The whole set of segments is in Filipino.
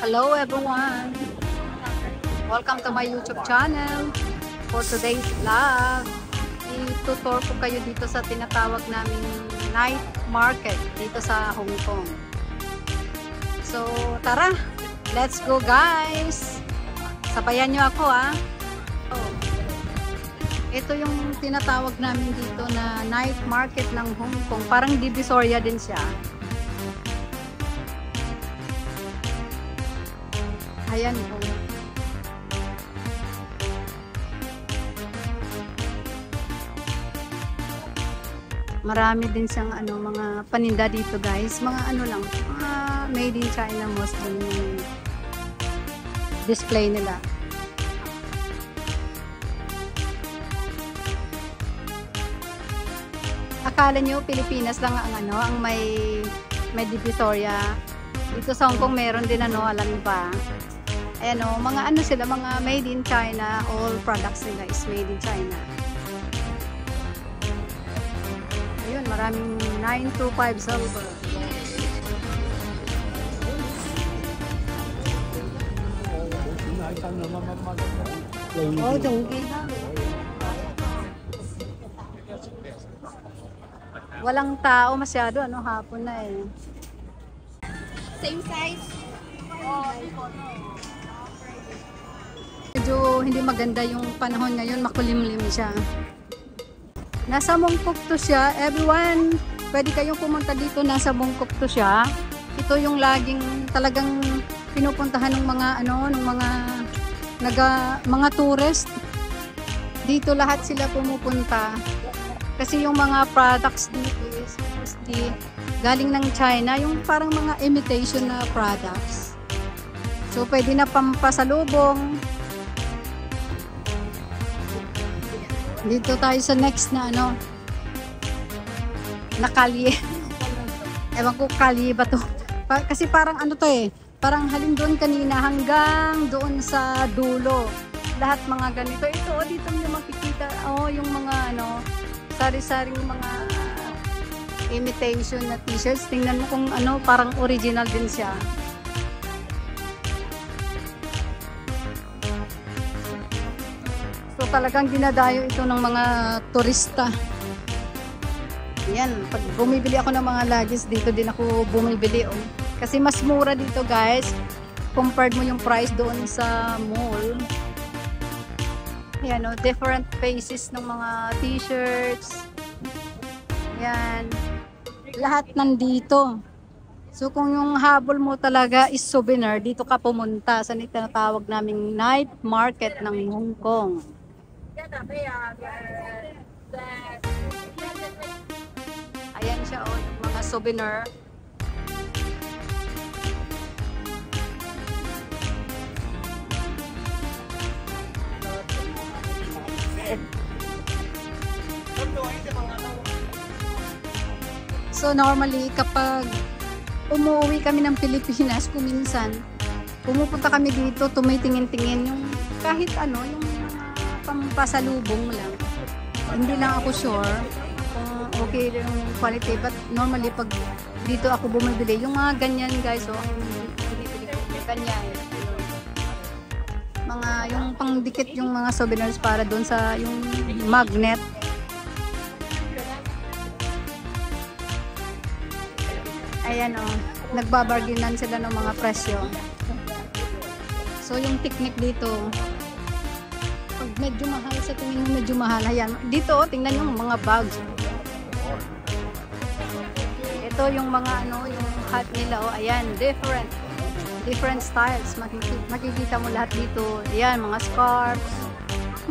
Hello everyone! Welcome to my YouTube channel. For today's vlog, itutur ko kayo dito sa tinatawag naming night market dito sa Hong Kong. So tara, let's go guys! Sabayan nyo ako ah! Ito yung tinatawag namin dito na night market ng Hong Kong. Parang Divisoria din siya. Ayan po. Marami din siyang mga paninda dito guys. Mga lang, mga made in China mostly yung display nila. Akala nyo Pilipinas lang ang may Divisoria. Dito sa Hong Kong meron din alam ba? Ayan mga sila, mga made in China. All products nila is made in China. Ayun, maraming 925 silver. Oh, donggi na. Walang tao masyado, hapon na eh. Same size. Medyo hindi maganda yung panahon ngayon, makulimlim siya. Nasa Mongkok to siya. Everyone, pwede kayong pumunta dito, nasa Mongkok to siya. Ito yung laging talagang pinupuntahan ng mga mga tourist. Dito lahat sila pumupunta. Kasi yung mga products dito is mostly galing ng China, yung parang mga imitation na products. So pwede na pampasalubong. Dito tayo sa next na na kalye. Ewan ko kalye ba to? Kasi parang to eh. Parang halin doon kanina hanggang doon sa dulo. Lahat mga ganito. Ito dito nyo makikita. Yung mga sari-saring mga imitation na t-shirts. Tingnan mo kung parang original din siya. So talagang dinadayo ito ng mga turista. Yan, pag bumibili ako ng mga luggage, dito din ako bumibili. Kasi mas mura dito guys, compared mo yung price doon sa mall. Yan different faces ng mga t-shirts. Yan. Lahat nandito. So kung yung habol mo talaga is souvenir, dito ka pumunta sa tinatawag naming night market ng Hong Kong. Ayan siya yung mga souvenir. So normally kapag umuwi kami ng Pilipinas, kuminsan pumupunta kami dito, tumitingin-tingin yung kahit yung pampasalubong lang. Hindi lang ako sure kung okay yung quality, but normally pag dito ako bumibili, yung mga ganyan guys, ang binibili ko ganyan. Mga yung pangdikit yung mga souvenirs para doon sa yung magnet. Ayan nagbabarginan sila ng mga presyo. So yung technique dito, pag medyo mahal, sa tingin mo medyo mahal, ayan. Dito tingnan yung mga bags. Ito yung mga yung hat nila ayan, different styles. Makikita mo lahat dito. Ayan, mga scarves.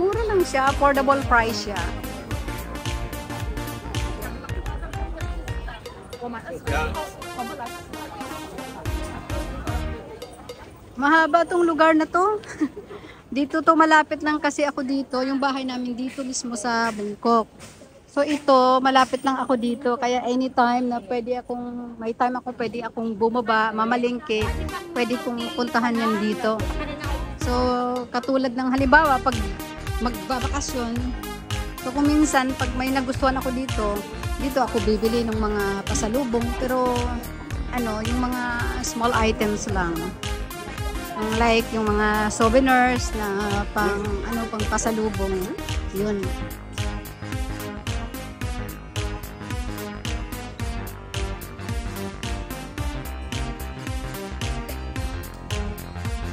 Mura lang siya, affordable price siya. Mahaba tong lugar na to. Dito to malapit lang kasi ako dito. Yung bahay namin dito mismo sa Bangkok. So ito, malapit lang ako dito. Kaya anytime na may time ako, pwede akong bumaba, mamalingke, pwede kong puntahan yan dito. So katulad ng halimbawa, pag magbabakasyon, so kung minsan, pag may nagustuhan ako dito ako bibili ng mga pasalubong. Pero yung mga small items lang. Like yung mga souvenirs na pang pang pasalubong. Yun.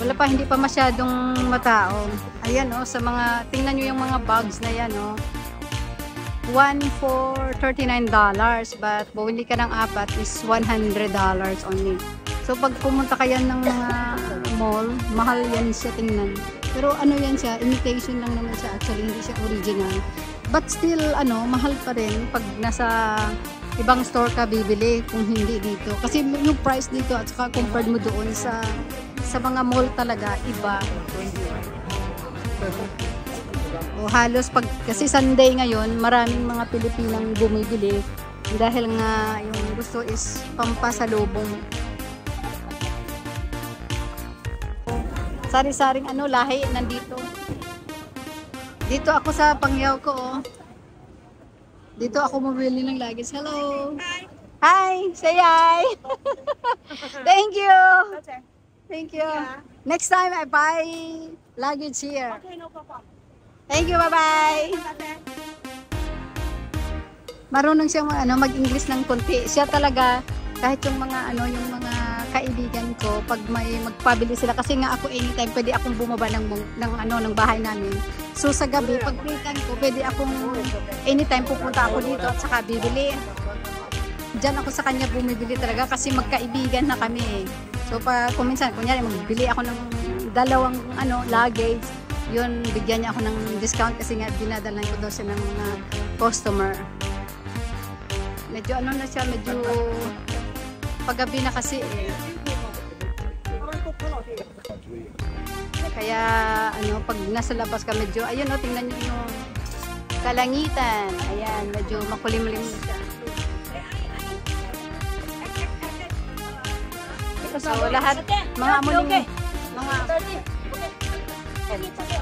Wala pa, hindi pa masyadong matao. Ayan sa mga, tingnan nyo yung mga bags na yan One for $39, but bumili ka ng apat is $100 only. So pag pumunta ka yan ng mga mall, mahal yan siya tingnan. Pero yan siya, imitation lang naman siya, actually hindi siya original. But still mahal pa rin pag nasa ibang store ka bibili kung hindi dito. Kasi yung price dito at saka compared mo doon sa mga mall talaga iba. Halos kasi Sunday ngayon, maraming mga Pilipinang bumibili dahil nga yung gusto is pampasalubong. Sari-saring lahi nandito. Dito ako sa Pangyaw ko Dito ako mabili ng luggage. Hello. Hi. Say hi. Thank you. Thank you. Next time I buy luggage here. Okay, no problem. Thank you. Bye-bye. Marunong siyang mag-English ng konti. Siya talaga kahit yung mga yung mga kaibigan ko pag may magpabili sila kasi nga ako anytime pwede akong bumaba ng bahay namin. So sa gabi pag weekend ko pwede akong anytime pupunta ako dito at saka bibili. Diyan ako sa kanya bumibili talaga kasi magkaibigan na kami. So kung minsan kunyari magbili ako ng dalawang luggage, yun bigyan niya ako ng discount kasi nga dinadalan ko daw siya ng mga customer. Medyo na siya, medyo paggabi na kasi Kaya pag nasa labas ka medyo, ayun tingnan niyo yung kalangitan. Ayan, medyo makulimlim siya. So lahat, mga amunin,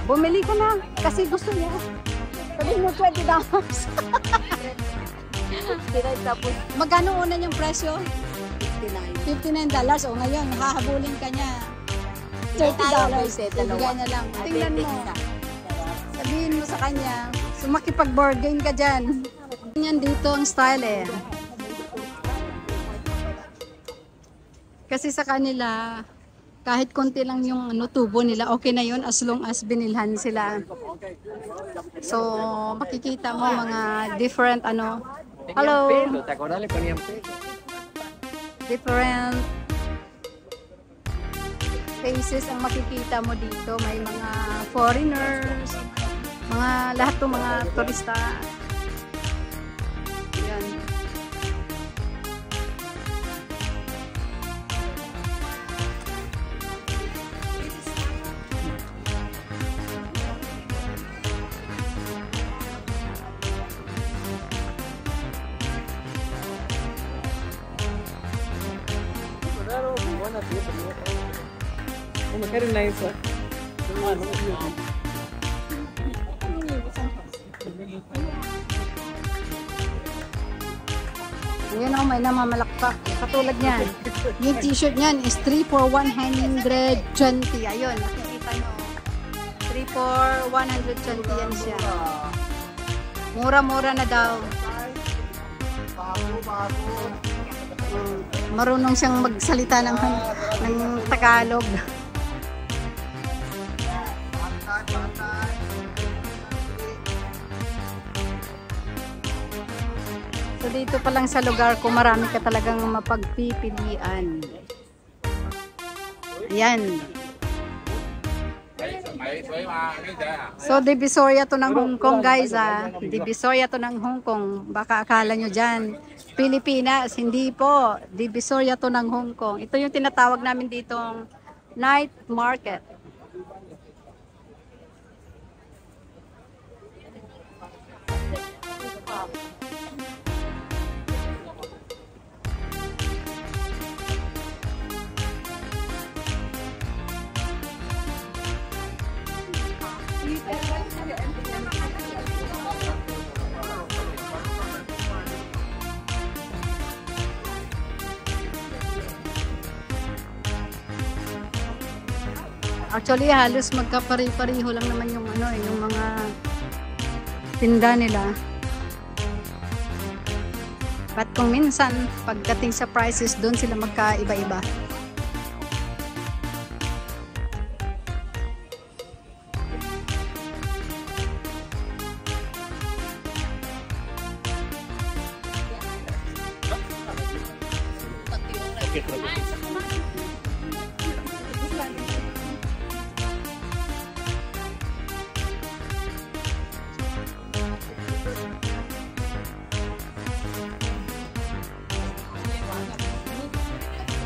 bumili ka na kasi gusto niya. Sabihin mo $20. Tapos, magkano una yung presyo? $59. O ngayon, hahabulin ka niya. $30. Bigyan na lang. Tingnan mo. Sabihin mo sa kanya, makipag-bargain ka dyan. Ganyan dito ang style Kasi sa kanila, kahit konti lang yung tubo nila, okay na yun as long as binilhan sila. So, makikita mo mga different hello. Different faces ang makikita mo dito. May mga foreigners, lahat ng mga turista. Yan. Magkano na yun sa? Yan may namamalakpak. Katulad niyan. Yung t-shirt niyan is 3 for 120. Ayun, nakikita nyo. 3 for 120 yan siya. Mura-mura na daw. Marunong siyang magsalita ng Tagalog. So dito pa lang sa lugar ko, marami ka talagang mapagpipilian. Ayan. So Divisoria to ng Hong Kong guys Divisoria to ng Hong Kong. Baka akala nyo dyan Pilipinas, hindi po. Divisoria to ng Hong Kong. Ito yung tinatawag namin ditong night market. Actually, halos magkapare-pareho lang naman yung ano, yung mga tinda nila. But kung minsan, pagdating sa prices, doon sila magkaiba-iba.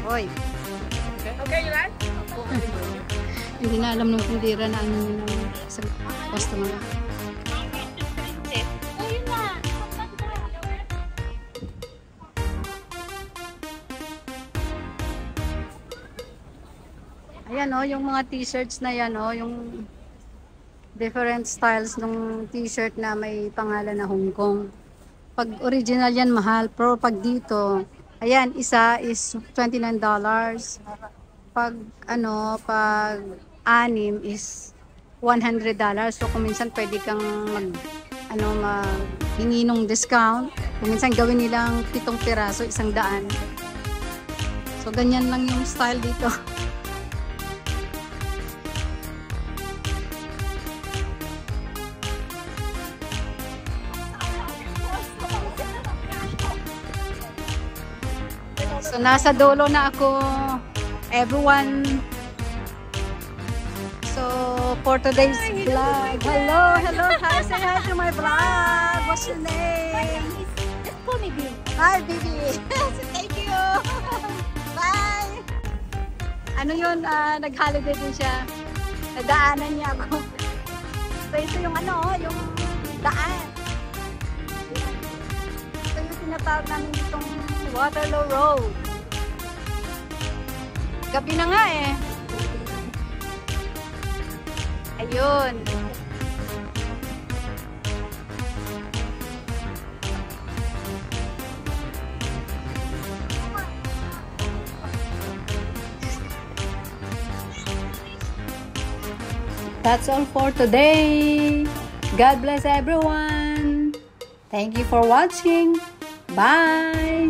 Hoy. Okay, you like? Hindi na alam nung tindira na ano yun sa customer. Oh, yun na. Ayan o, yung mga t-shirts na yan o, yung different styles ng t-shirt na may pangalan na Hong Kong. Pag original yan, mahal. Pero pag dito, ayan, isa is $29. Pag, pag anim is $100. So, kung minsan pwede kang maghingi ng discount. Kung minsan gawin nilang 7 piraso, 100. So, ganyan lang yung style dito. So, nasa dulo na ako, everyone. So, for today's vlog. Hello, hi, say hi to my vlog. What's your name? Just call me B. Hi, Bibi. Thank you. Bye. Ano yun, nag-holiday din siya. Nadaanan niya ako. So, ito yung yung daan. Ito yung tinatawag namin itong Waterloo Road. Gabi na nga eh. Ayun. That's all for today. God bless everyone. Thank you for watching. Bye.